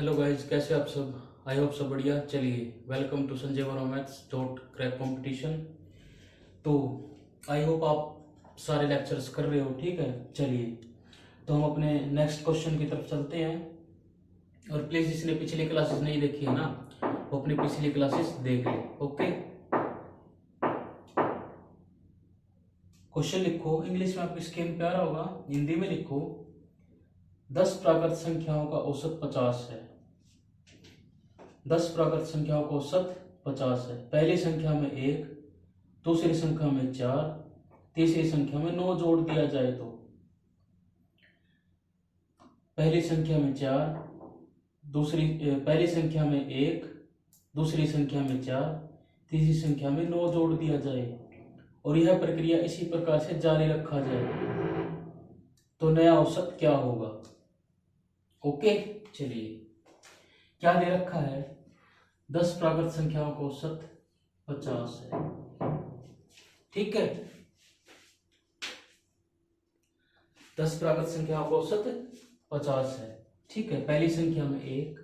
Hello guys, कैसे आप सब। आई होप सब बढ़िया। चलिए, welcome to Sanjay Verma maths dot crack competition. तो आई होप आप सारे लेक्चर्स कर रहे हो, ठीक है। चलिए, तो हम अपने नेक्स्ट क्वेश्चन की तरफ चलते हैं। और प्लीज़ जिसने पिछली क्लासेस नहीं देखी है ना, वो अपनी पिछली क्लासेस देख ले। ओके, क्वेश्चन लिखो। इंग्लिश में आपकी स्क्रीन पे आ रहा होगा, हिंदी में लिखो। 10 प्राकृत संख्याओं का औसत 50 है। 10 प्राकृत संख्याओं का औसत 50 है। पहली संख्या में 1, दूसरी संख्या में 4, तीसरी संख्या में 9 जोड़ दिया जाए तो। पहली संख्या में 4, पहली संख्या में 1, दूसरी संख्या में 4, तीसरी संख्या में 9 जोड़ दिया जाए और यह प्रक्रिया इसी प्रकार से जारी रखा जाए तो नया औसत क्या होगा। ओके, चलिए, क्या दे रखा है। 10 प्राकृत संख्याओं का औसत 50 है, ठीक है। 10 प्राकृत संख्याओं का औसत 50 है, ठीक है। पहली संख्या में 1,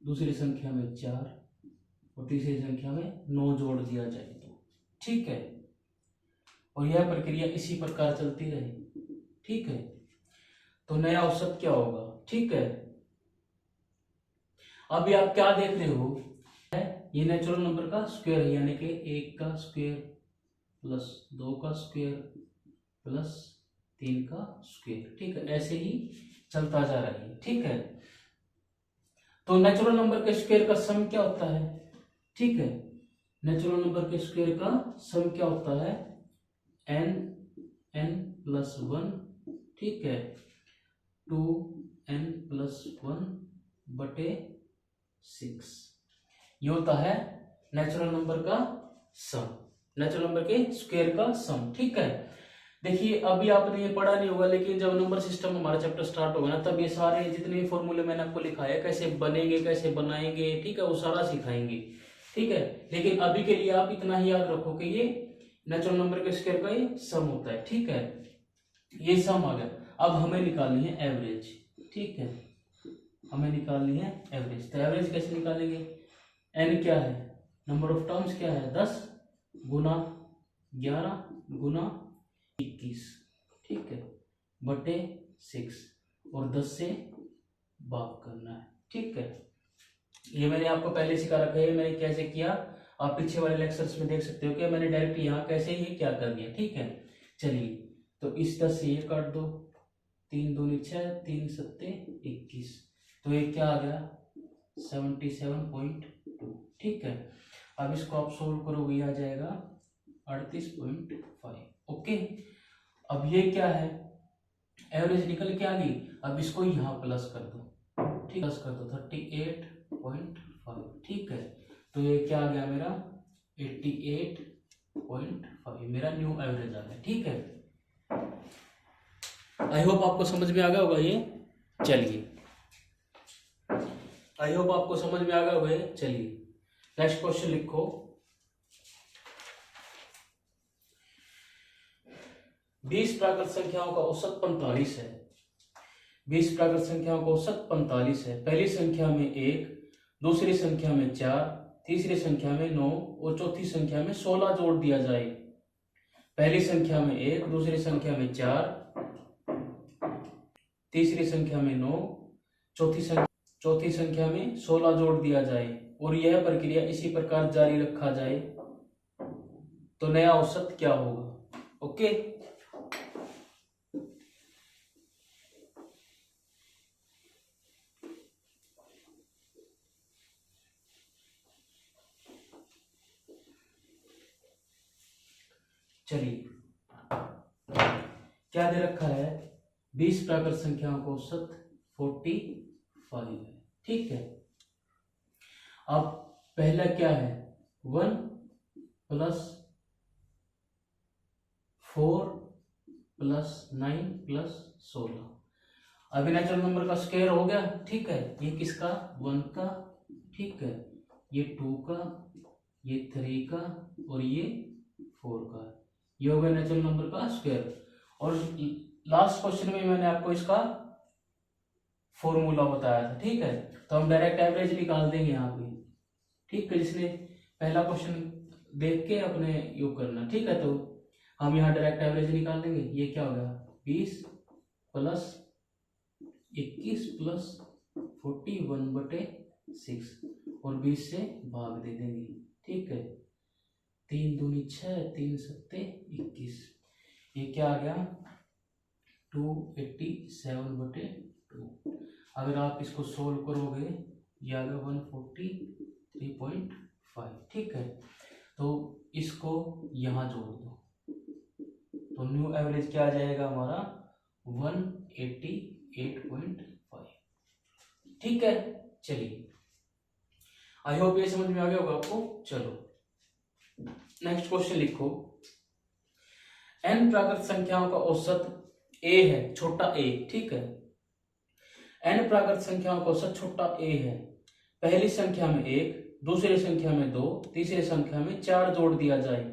दूसरी संख्या में 4 और तीसरी संख्या में 9 जोड़ दिया जाए तो, ठीक है। और यह प्रक्रिया इसी प्रकार चलती रहे, ठीक है। तो नया औसत क्या होगा, ठीक है। अभी आप क्या देख रहे हो, ये नेचुरल नंबर का स्क्वायर है, यानी कि 1 का स्क्वायर प्लस 2 का स्क्वायर प्लस 3 का स्क्वायर, ठीक है। ऐसे ही चलता जा रहा है, ठीक है। तो नेचुरल नंबर के स्क्वायर का सम क्या होता है, ठीक है। नेचुरल नंबर के स्क्वायर का सम क्या होता है, n प्लस 1, ठीक है, 2n प्लस 1 बटे 6। ये होता है नेचुरल नंबर का सम, नेचुरल नंबर के स्क्वायर का सम, ठीक है। देखिए, अभी आपने ये पढ़ा नहीं होगा, लेकिन जब नंबर सिस्टम हमारा चैप्टर स्टार्ट होगा ना, तब ये सारे जितने फॉर्मूले मैंने आपको लिखाया कैसे बनेंगे, कैसे बनाएंगे, ठीक है, वो सारा सिखाएंगे, ठीक है। लेकिन अभी के लिए आप इतना ही याद रखो कि ये नेचुरल नंबर के स्क्वायर का ये सम होता है, ठीक है। ये सम आ गया। अब हमें निकालनी है एवरेज, ठीक है। हमें निकालनी है एवरेज। तो एवरेज कैसे निकालेंगे, एन क्या है, नंबर ऑफ टर्म्स क्या है, 10 गुना 11 गुना 21, ठीक है, बटे 6 और 10 से भाग करना है, ठीक है। ये मैंने आपको पहले सिखा रखा है, मैंने कैसे किया आप पीछे वाले लेक्चर्स में देख सकते हो कि मैंने डायरेक्ट यहाँ कैसे ही क्या कर दिया, ठीक है। चलिए, तो इस 10 से ये काट दो, 3 दूनी 6, 3 सत्ते 21, तो ये क्या आ गया 77.2, ठीक है। अब इसको आप सोल्व करोगे, ये आ जाएगा 38.5, ओके। अब ये क्या है, एवरेज निकल के आ गई। अब इसको यहाँ प्लस कर दो, ठीक, प्लस कर दो 38.5, ठीक है। तो ये क्या आ गया मेरा 88.5, मेरा न्यू एवरेज आ गया, ठीक है। आई होप आपको समझ में आ गया होगा ये। चलिए, आई होप आपको समझ में आ गया होगा। चलिए, नेक्स्ट क्वेश्चन लिखो। 20 प्राकृत संख्याओं का औसत 45 है। 20 प्राकृत संख्याओं का औसत 45 है। पहली संख्या में 1, दूसरी संख्या में 4, तीसरी संख्या में 9 और चौथी संख्या में 16 जोड़ दिया जाए। पहली संख्या में 1, दूसरी संख्या में 4, तीसरी संख्या में 9, चौथी संख्या में 16 जोड़ दिया जाए और यह प्रक्रिया इसी प्रकार जारी रखा जाए तो नया औसत क्या होगा। ओके, चलिए, क्या दे रखा है, 20 प्राकृत संख्याओं का औसत 45 है, ठीक है। अब पहला क्या है, 1 प्लस 4 प्लस 9 प्लस 16। अभी नेचुरल नंबर का स्क्वायर हो गया, ठीक है। ये किसका, 1 का, ठीक है, ये 2 का, ये 3 का और ये 4 का। ये हो गया नेचुरल नंबर का स्क्वायर। और लास्ट क्वेश्चन में मैंने आपको इसका फॉर्मूला बताया था, ठीक है। तो हम डायरेक्ट एवरेज निकाल देंगे यहाँ पे, ठीक है। जिसने पहला क्वेश्चन देख के अपने योग करना, ठीक है। तो हम यहाँ डायरेक्ट एवरेज निकाल देंगे। ये क्या हो गया, 20 प्लस 21 प्लस 41/6 और 20 से भाग दे देंगे, ठीक है। 3 दूनी 6, 3 सत्ते 21, ये क्या आ गया 287/2। अगर आप इसको सोल्व करोगे ये आ गया 143.5, ठीक है। तो इसको यहाँ जोड़ दो तो न्यू एवरेज क्या आ जाएगा हमारा 188.5, ठीक है। चलिए, आई होप ये समझ में आ गया होगा आपको। चलो नेक्स्ट क्वेश्चन लिखो। n प्राकृत संख्याओं का औसत a है, छोटा a, ठीक है। n प्राकृत संख्याओं का औसत छोटा a है। पहली संख्या में 1, दूसरी संख्या में 2, तीसरी संख्या में 4 जोड़ दिया जाए,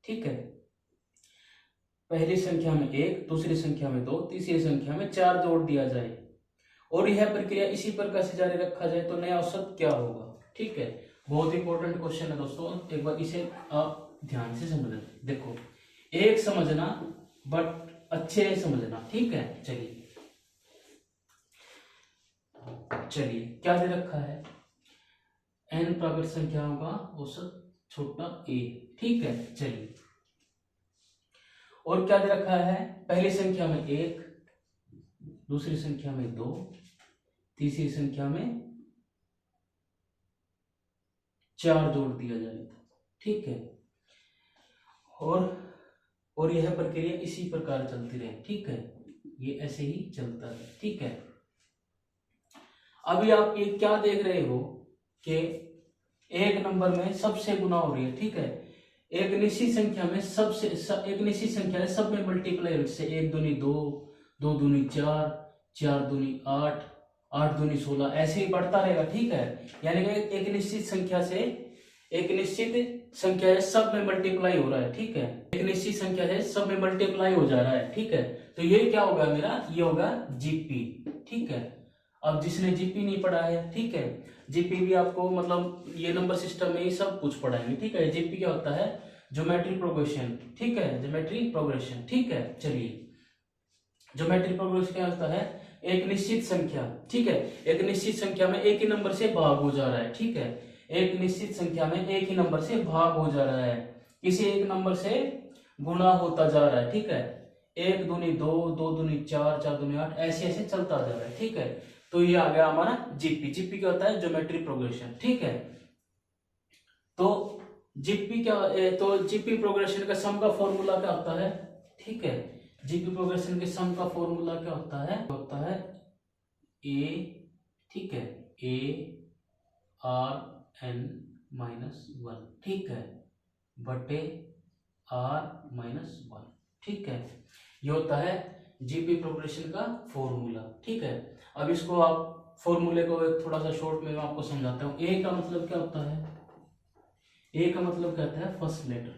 ठीक है। पहली संख्या में 1, दूसरी संख्या में 2, तीसरी संख्या में 4 जोड़ दिया जाए और यह प्रक्रिया इसी प्रकार से जारी रखा जाए तो नया औसत क्या होगा, ठीक है। बहुत इंपॉर्टेंट क्वेश्चन है दोस्तों, एक बार इसे आप ध्यान से समझना। देखो, एक समझना बट अच्छे से समझना, ठीक है। चलिए क्या दे रखा है, n प्राकृत संख्याओं का औसत छोटा a, ठीक है। चलिए, और क्या दे रखा है, पहली संख्या में 1, दूसरी संख्या में 2, तीसरी संख्या में 4 जोड़ दिया जाए, ठीक है। और यह प्रक्रिया इसी प्रकार चलती रहे, ठीक है। ये ऐसे ही चलता है, ठीक है। अभी आप ये क्या देख रहे हो कि एक नंबर में सबसे गुना हो रही है, ठीक है। एक निश्चित संख्या में एक निश्चित संख्या है सब में मल्टीप्लाई, जैसे 1 दूनी 2, 2 दूनी 4, 4 दूनी 8, 8 दूनी 16, ऐसे ही बढ़ता रहेगा, ठीक है। यानी कि एक निश्चित संख्या से एक निश्चित संख्या है सब में मल्टीप्लाई हो रहा है, ठीक है। एक निश्चित संख्या है सब में मल्टीप्लाई हो जा रहा है, ठीक है। तो ये क्या होगा मेरा, ये होगा जीपी, ठीक है। अब जिसने जीपी नहीं पढ़ा है, ठीक है, जीपी भी आपको मतलब ये नंबर सिस्टम में ही सब कुछ पढ़ाएंगे, ठीक है। जीपी क्या होता है, ज्योमेट्री प्रोग्रेशन, ठीक है, ज्योमेट्री प्रोग्रेशन, ठीक है। चलिए, ज्योमेट्री प्रोग्रेशन क्या होता है, एक निश्चित संख्या, ठीक है, एक निश्चित संख्या में एक ही नंबर से भाग हो जा रहा है, ठीक है। एक निश्चित संख्या में एक ही नंबर से भाग हो जा रहा है, किसी एक नंबर से गुणा होता जा रहा है, ठीक है। 1 दूनी 2, 2 दूनी 4, 4 दूनी 8, ऐसे ऐसे चलता जा रहा है, ठीक है। तो ये आ गया हमारा जीपी। जीपी क्या होता है, ज्योमेट्री प्रोग्रेशन, ठीक है। तो जीपी क्या, तो जीपी प्रोग्रेशन का सम का फॉर्मूला क्या होता है, ठीक है। जीपी प्रोग्रेशन के सम का फॉर्मूला क्या होता है ए, ठीक है, ARN-1, ठीक है, बटे R-1, ठीक है। ये होता है जीपी प्रोग्रेशन का फॉर्मूला, ठीक है। अब इसको आप फॉर्मूले को एक थोड़ा सा शॉर्ट में आपको समझाता हूँ। ए का मतलब क्या होता है, ए का मतलब क्या होता है, फर्स्ट लेटर।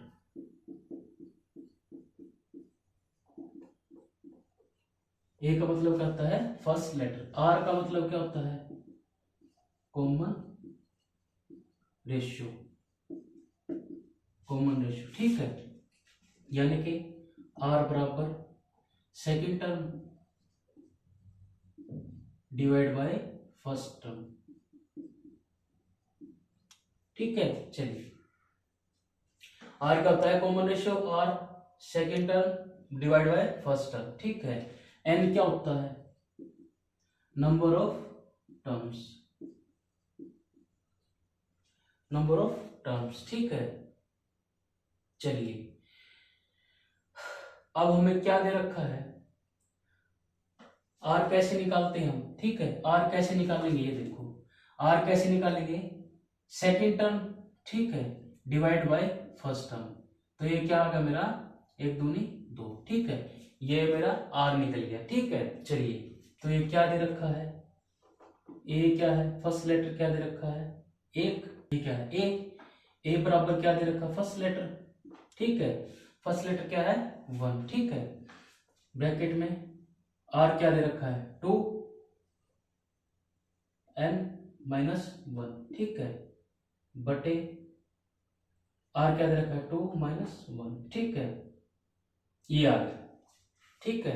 ए का मतलब क्या होता है, फर्स्ट लेटर। आर का मतलब क्या होता है, कॉमन रेशियो, कॉमन रेशियो, ठीक है। यानी कि आर बराबर second term divide by first term, ठीक है। चलिए, आर का होता है common ratio, r second term divide by first term, ठीक है। एन क्या होता है, number of terms, number of terms, ठीक है। चलिए, अब हमें क्या दे रखा है, आर कैसे निकालते हैं हम, ठीक है। आर कैसे निकालेंगे, ये देखो, आर कैसे निकालेंगे, सेकेंड टर्म, ठीक है, डिवाइड बाय फर्स्ट टर्म। तो ये क्या आ गया मेरा, 1 दूनी 2, ठीक है। ये मेरा आर निकल गया, ठीक है। चलिए, तो ये क्या दे रखा है, ए क्या है, फर्स्ट लेटर क्या दे रखा है, 1, ये क्या है, ए बराबर क्या दे रखा है, फर्स्ट लेटर, ठीक है। फर्स्ट लेटर क्या है, 1, ठीक है। ब्रैकेट में आर क्या दे रखा है, 2, n-1, ठीक है, बटे r क्या दे रखा है 2-1, ठीक है, ये आ गया, ठीक है।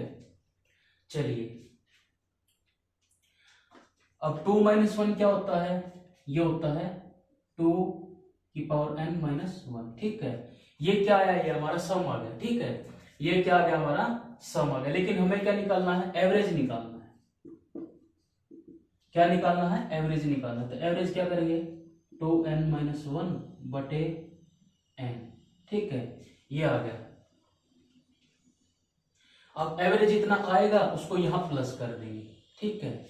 चलिए अब 2-1 क्या होता है, ये होता है 2n-1, ठीक है। ये क्या आया, ये हमारा सम आ गया, ठीक है, ये क्या आ गया, हमारा सम आ गया। लेकिन हमें क्या निकालना है, एवरेज निकालना है। क्या निकालना है, एवरेज निकालना है। तो एवरेज क्या करेंगे, 2n-1 बटे n, ठीक है, ये आ गया। अब एवरेज इतना आएगा उसको यहां प्लस कर देंगे, ठीक है,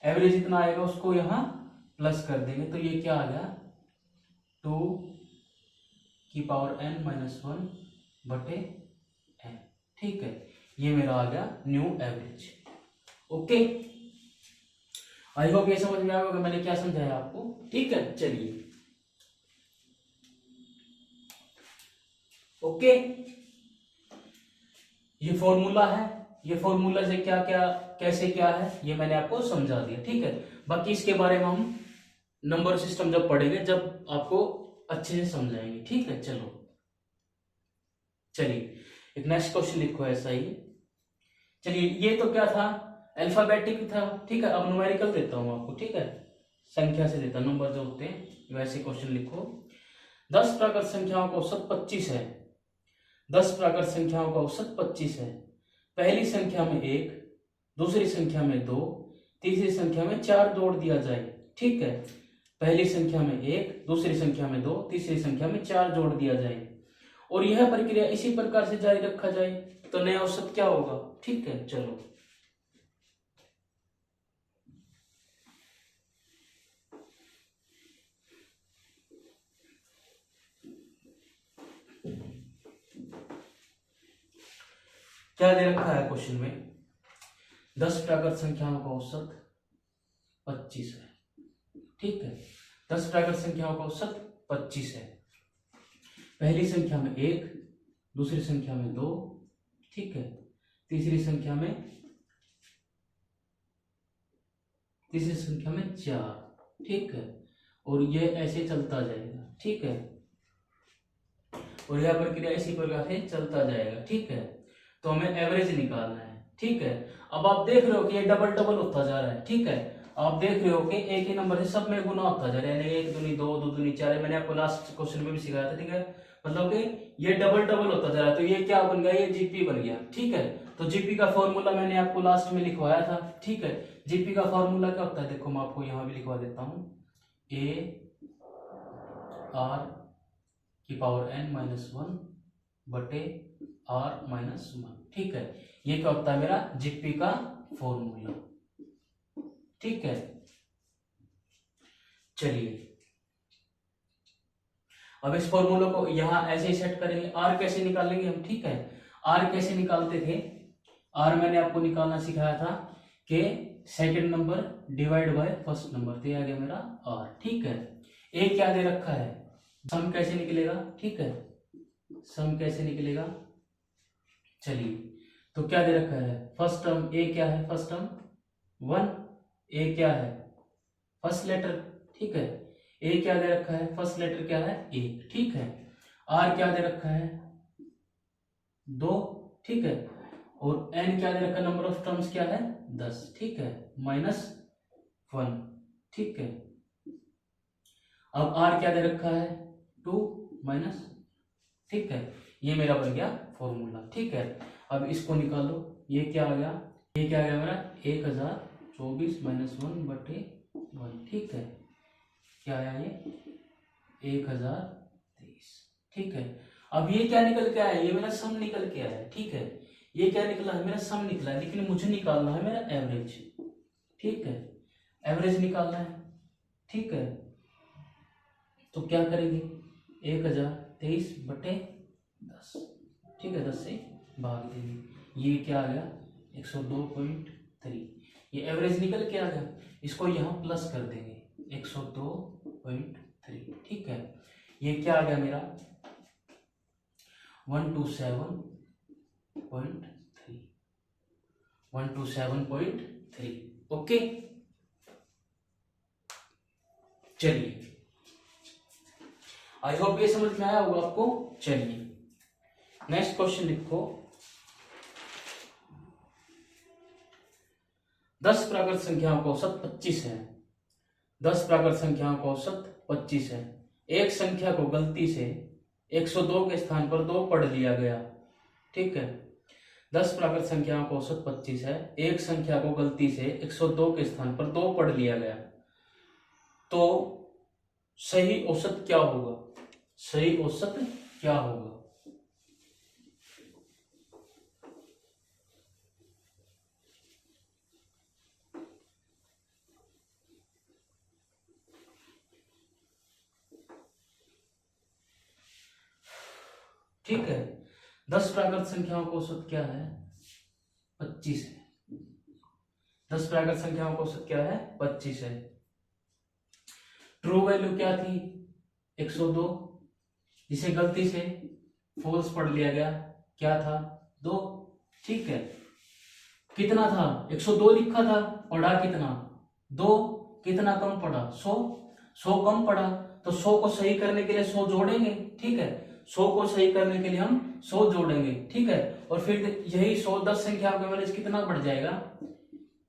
एवरेज इतना आएगा उसको यहां प्लस कर देंगे। तो ये क्या आ गया, 2n-1 बटे n, ठीक है, ये मेरा आ गया new average. Okay, I hope ये समझ में आया होगा मैंने क्या समझाया आपको, ठीक है। चलिए ओके, ये फॉर्मूला है, ये फॉर्मूला से क्या क्या कैसे क्या है ये मैंने आपको समझा दिया, ठीक है। बाकी इसके बारे में हम नंबर सिस्टम जब पढ़ेंगे, जब आपको अच्छे से समझाएंगे, ठीक है। चलो चलिए एक नेक्स्ट क्वेश्चन लिखो ऐसा ही। चलिए ये तो क्या था, अल्फाबेटिक था, ठीक है। अब न्यूमेरिकल देता हूं आपको, ठीक है, संख्या से देता, नंबर जो होते हैं वैसे क्वेश्चन लिखो। 10 प्राकृत संख्याओं का औसत 25 है। 10 प्राकृत संख्याओं का औसत 25 है। पहली संख्या में 1, दूसरी संख्या में 2, तीसरी संख्या में 4 जोड़ दिया जाए, ठीक है। पहली संख्या में 1, दूसरी संख्या में 2, तीसरी संख्या में 4 जोड़ दिया जाए और यह प्रक्रिया इसी प्रकार से जारी रखा जाए तो नया औसत क्या होगा, ठीक है। चलो क्या दे रखा है क्वेश्चन में, 10 प्राकृत संख्याओं का औसत 25 है, ठीक है। 10 प्राकृत संख्याओं का औसत 25 है। पहली संख्या में 1, दूसरी संख्या में 2, ठीक है, तीसरी संख्या में 4, ठीक है, और ये ऐसे चलता जाएगा, ठीक है, और यह प्रक्रिया इसी प्रकार से चलता जाएगा, ठीक है। तो हमें एवरेज निकालना है, ठीक है। अब आप देख रहे हो कि ये डबल डबल होता जा रहा है, ठीक है। आप देख रहे हो कि एक ही नंबर से सब में गुना होता जा रहा है, यानी 1 दूनी 2, 2 दूनी 4, मैंने आपको लास्ट क्वेश्चन में भी सिखाया था, ठीक है। मतलब कि ये डबल डबल होता जा रहा है, तो ये क्या बन गया, ये जीपी बन गया, ठीक है। तो जीपी का फॉर्मूला मैंने आपको लास्ट में लिखवाया था, ठीक है। जीपी का फॉर्मूला क्या होता है, देखो मैं आपको यहां भी लिखवा देता हूं, AR⁻n-1 बटे R-1, ठीक है। ये क्या होता है मेरा जीपी का फॉर्मूला, ठीक है। चलिए अब इस फॉर्मूला को यहां ऐसे ही सेट करेंगे। आर कैसे निकालेंगे हम, ठीक है। आर कैसे निकालते थे, आर मैंने आपको निकालना सिखाया था कि second number divide by first number, तो ये आ गया मेरा आर, ठीक है। ए क्या दे रखा है, सम कैसे निकलेगा, ठीक है, सम कैसे निकलेगा। चलिए तो क्या दे रखा है, फर्स्ट टर्म ए क्या है, फर्स्ट टर्म 1, ए क्या है फर्स्ट लेटर, ठीक है। ए क्या दे रखा है, फर्स्ट लेटर क्या है ए, ठीक है। आर क्या दे रखा है 2, ठीक है, और एन क्या दे रखा है, नंबर ऑफ टर्म्स क्या है 10, ठीक है, -1, ठीक है। अब आर क्या दे रखा है 2 माइनस, ठीक है, ये मेरा बन गया फॉर्मूला, ठीक है। अब इसको निकालो, ये क्या आ गया, ये क्या आ गया मेरा 1024 - 1 बटे 1, ठीक है, क्या आया ये 1023, ठीक है। अब ये क्या निकल के आया, ये मेरा सम निकल के आया, ठीक है। ये क्या निकला है, मेरा सम निकला है, लेकिन मुझे निकालना है मेरा एवरेज, ठीक है, एवरेज निकालना है, ठीक है। तो क्या करेंगे 1023 बटे 10, ठीक है, 10 से भाग देंगे, ये क्या आ गया 102.3, ये एवरेज निकल के आ गया। इसको यहाँ प्लस कर देंगे 102.3, ठीक है, ये क्या आ गया मेरा 127.3, 127.3, ओके। चलिए, आई होप ये समझ में आया होगा आपको। चलिए नेक्स्ट क्वेश्चन लिखो। 10 प्राकृत संख्याओं का औसत 25 है। 10 प्राकृत संख्याओं का औसत 25 है। एक संख्या को गलती से 102 के स्थान पर 2 पढ़ लिया गया। ठीक है, 10 प्राकृत संख्याओं का औसत 25 है। एक संख्या को गलती से 102 के स्थान पर 2 पढ़ लिया गया, तो सही औसत क्या होगा? सही औसत क्या होगा? ठीक है, 10 प्राकृत संख्याओं का औसत क्या है? 25 है। 10 प्राकृत संख्याओं का औसत क्या है? 25 है। ट्रू वैल्यू क्या थी? 102, जिसे गलती से फॉल्स पढ़ लिया गया। क्या था? 2। ठीक है, कितना था? 102 लिखा था, पढ़ा कितना? 2। कितना कम पढ़ा? 100। 100 कम पढ़ा, तो 100 को सही करने के लिए 100 जोड़ेंगे। ठीक है, 100 को सही करने के लिए हम 100 जोड़ेंगे। ठीक है, और फिर यही 100 10 संख्याओं का एवरेज कितना बढ़ जाएगा?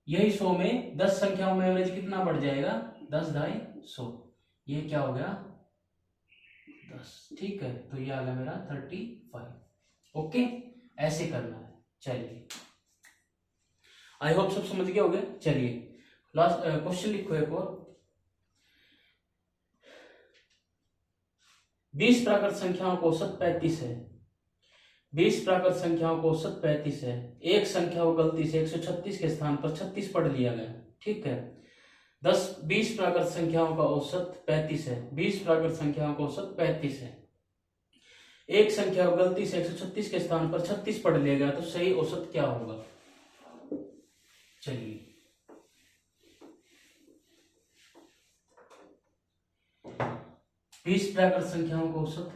यही 100 में 10 संख्याओं में एवरेज कितना बढ़ जाएगा? 10 ढाई 100। ये क्या हो गया? 10। ठीक है, तो ये आ गया मेरा 35। ओके, ऐसे करना है। चलिए, आई होप सब समझ गए होंगे। चलिए लास्ट क्वेश्चन लिखो एक और। 20 प्राकृत संख्याओं का औसत 35 है। 20 प्राकृत संख्याओं का औसत 35 है। एक संख्या को गलती से 136 के स्थान पर 36 पढ़ लिया गया। ठीक है, 20 प्राकृत संख्याओं का औसत 35 है। 20 प्राकृत संख्याओं का औसत 35 है। एक संख्या को गलती से 136 के स्थान पर 36 पढ़ लिया गया, तो सही औसत क्या होगा? चलिए, बीस प्राकृत संख्याओं का औसत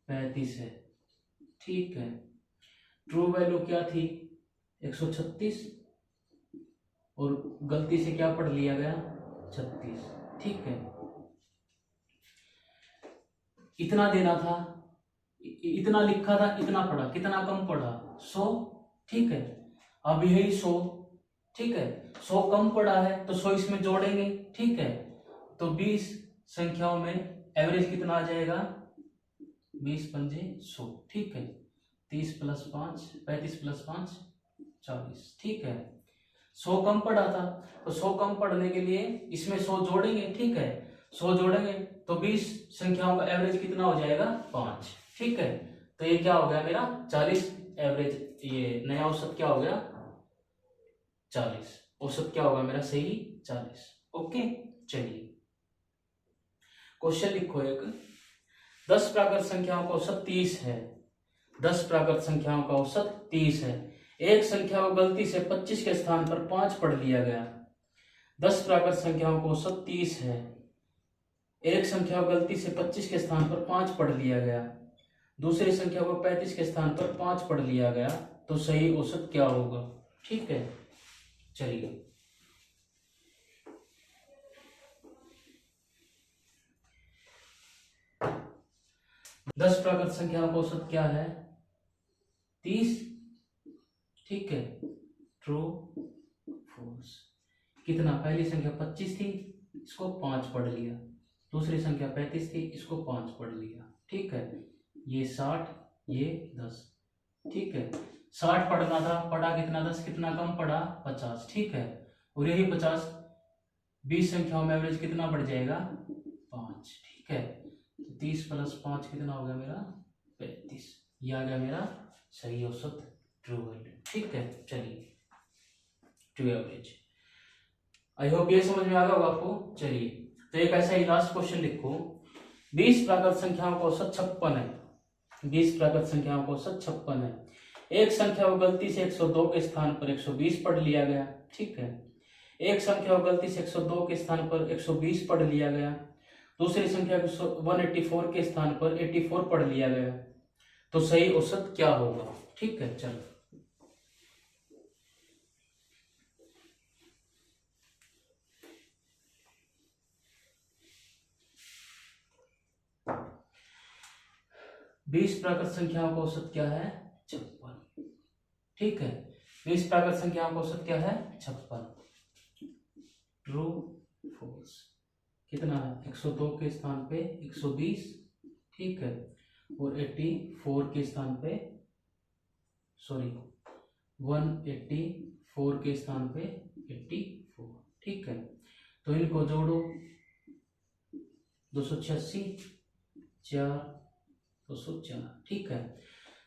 35 है। ठीक है, ट्रू वैल्यू क्या थी? 136, और गलती से क्या पढ़ लिया गया? 36। ठीक है, इतना देना था, इतना लिखा था, इतना पढ़ा, कितना कम पढ़ा? 100। ठीक है, अब यही 100, ठीक है, 100 कम पढ़ा है तो 100 इसमें जोड़ेंगे। ठीक है, तो 20 संख्याओं में एवरेज कितना आ जाएगा? 20 पंजे 100। ठीक है, 30 प्लस 5 35 प्लस 5 40। ठीक है, 100 कम पढ़ा था, तो 100 कम पढ़ने के लिए इसमें 100 जोड़ेंगे। ठीक है, 100 जोड़ेंगे तो 20 संख्याओं का एवरेज कितना हो जाएगा? 5। ठीक है, तो ये क्या हो गया मेरा? 40 एवरेज। ये नया औसत क्या हो गया? 40। औसत क्या होगा मेरा? सही 40। ओके, चलिए क्वेश्चन लिखो एक। 10 प्राकृत संख्याओं का औसत 30 है। 10 प्राकृत संख्याओं का औसत 30 है। एक संख्या को गलती से 25 के स्थान पर 5 पढ़ लिया गया। 10 प्राकृत संख्याओं का औसत 30 है। एक संख्या को गलती से 25 के स्थान पर 5 पढ़ लिया गया। दूसरी संख्या को 35 के स्थान पर 5 पढ़ लिया गया, तो सही औसत क्या होगा? ठीक है, चलिए 10 प्राकृत संख्याओं का औसत क्या है? 30। ठीक है, ट्रू फॉल्स। कितना? पहली संख्या 25 थी, इसको 5 पढ़ लिया। दूसरी संख्या 35 थी, इसको 5 पढ़ लिया। ठीक है, ये 60, ये 10। ठीक है, 60 पढ़ना था, पढ़ा कितना? 10। कितना कम पढ़ा? 50। ठीक है, और यही 50 20 संख्याओं में एवरेज कितना बढ़ जाएगा? 5। ठीक है, तो 30 प्लस 5 कितना हो गया मेरा? 35। ये आ गया मेरा सही औसत, ट्रू वैल्यू। ठीक है, चलिए ट्रू एवरेज। आई होप ये समझ में आ गया होगा आपको। चलिए, तो एक ऐसा ही लास्ट क्वेश्चन लिखो। 20 प्राकृत संख्याओं का औसत 56 है। 20 प्राकृत संख्याओं का औसत 56 है। एक संख्या को गलती से 102 के स्थान पर 120 पढ़ लिया गया। ठीक है, एक संख्या को गलती से 102 के स्थान पर 120 पढ़ लिया गया। दूसरी संख्या को 184 के स्थान पर 84 पढ़ लिया गया, तो सही औसत क्या होगा? ठीक है, चलो 20 प्राकृत संख्याओं का औसत क्या है? 56। ठीक है, 20 प्राकृत संख्याओं का औसत क्या है? 56। True false. कितना है? 102 के स्थान पे 120। ठीक है, और 84 के स्थान पे, सॉरी 184 के स्थान पे 84। ठीक है, तो इनको जोड़ो, 286 4 204। ठीक है,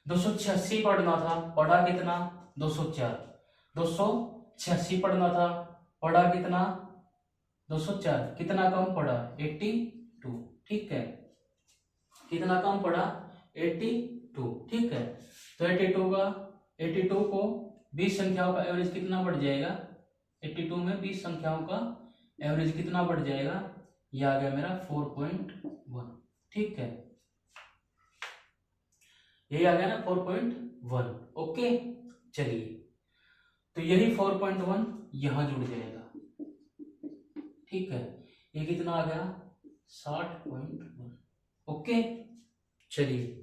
286 पढ़ना था, पढ़ा कितना? 204। 286 पढ़ना था, पढ़ा कितना? 204। कितना कम पड़ा? 82। ठीक है, कितना कम पड़ा? 82। ठीक है, तो 82 को 20 संख्याओं का एवरेज कितना बढ़ जाएगा? 82 में 20 संख्याओं का एवरेज कितना बढ़ जाएगा? ये आ गया मेरा 4.1। ठीक है, यही आ गया ना 4.1। ओके, चलिए, तो यही 4.1 यहां जुड़ जाएगा। ठीक है, ये कितना आ गया? 60.1। ओके, चलिए,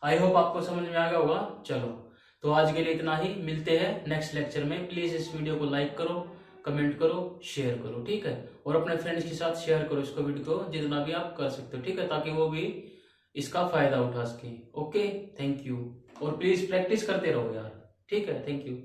आई होप आपको समझ में आ गया होगा। चलो, तो आज के लिए इतना ही, मिलते हैं नेक्स्ट लेक्चर में। प्लीज इस वीडियो को लाइक करो, कमेंट करो, शेयर करो। ठीक है, और अपने फ्रेंड्स के साथ शेयर करो इसको, वीडियो को जितना भी आप कर सकते हो। ठीक है, ताकि वो भी इसका फायदा उठा सके। ओके, थैंक यू, और प्लीज प्रैक्टिस करते रहो यार। ठीक है, थैंक यू।